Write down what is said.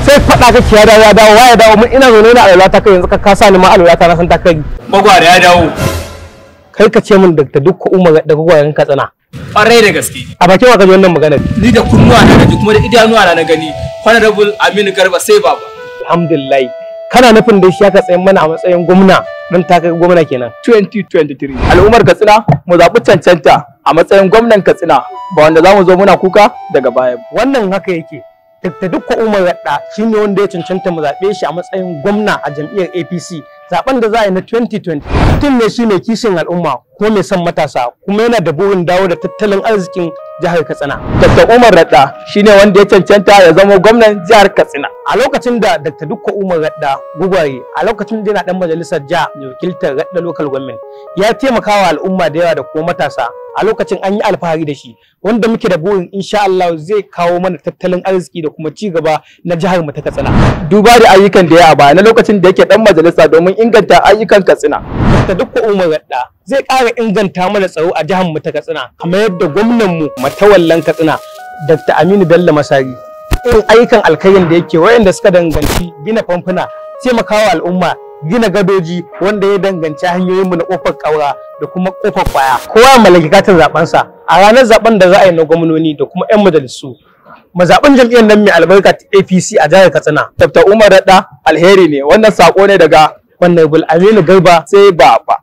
sai faɗa kake ya dawo ya dawo mun ina zaune na alwala ta kai yanzu ka sa ni ma alwala ta na san ta kai magwara ya dawo kai ka ce min da duk umma da gwagwayen ka tsana ƙwarai da gaske a bakin wa ka ji wannan magana ni da kunnuwa na gaji kuma da idanuwa na gani honorable Aminu Garba sai baba alhamdulillah kana nufin da shi aka tsayin mana a matsayin gwamna dan ta kai gwamna kenan 2023 al'ummar Katsina mu zaɓi cancanta a matsayin gwamnan Katsina ba wanda za mu zo muna kuka daga baya wannan haka yake da dukkan umar radda shine wanda ya cancanta mu zaɓe shi a matsayin gwamna a jam'iyyar APC zaben da za a yi na 2020 mutum ne shi mai kishin al'umma kuma mai son matasa kuma yana da burin dawo da tattalin arzikin jihar Katsina. Dr. Umar Radda shine wanda ya cancanta ya zama gwamnan jihar Katsina. A lokacin da Dr. Dukko Umar Radda Gugwaye a lokacin da yana dan majalisar jiha mai wakiltar Radda Local Government ya taimakawa al'umma da yawa da kuma matasa a lokacin an yi alfahari da shi wanda muke da burin insha Allah zai kawo mana tattalin arziki da kuma ci gaba na jihar mu ta Katsina. Duba da ayyukan da ya a baya na lokacin da yake dan majalisa domin inganta ayyukan Katsina. Dr. Dukko Umar Radda zai ƙara inganta mana tsaro a jihar mu ta Katsina kamar yadda gwamnan mu matawallan Katsina Dr. Aminu Bello Masari irin ayyukan alkhairin da yake wayanda suka danganci gina famfuna taimakawa al'umma gina gadoji wanda ya danganci hanyoyin mu na kofar kaura da kuma kofar kwaya kowa ya mallaki katin zaben sa a ranar zaben da za a yi na gwamnoni da kuma 'yan majalisu mazaɓin jam'iyyar nan mai albarka APC a jihar Katsina. Dr. Umar Radda alheri ne wannan sako ne daga Honorable Aminu Garba sai baba.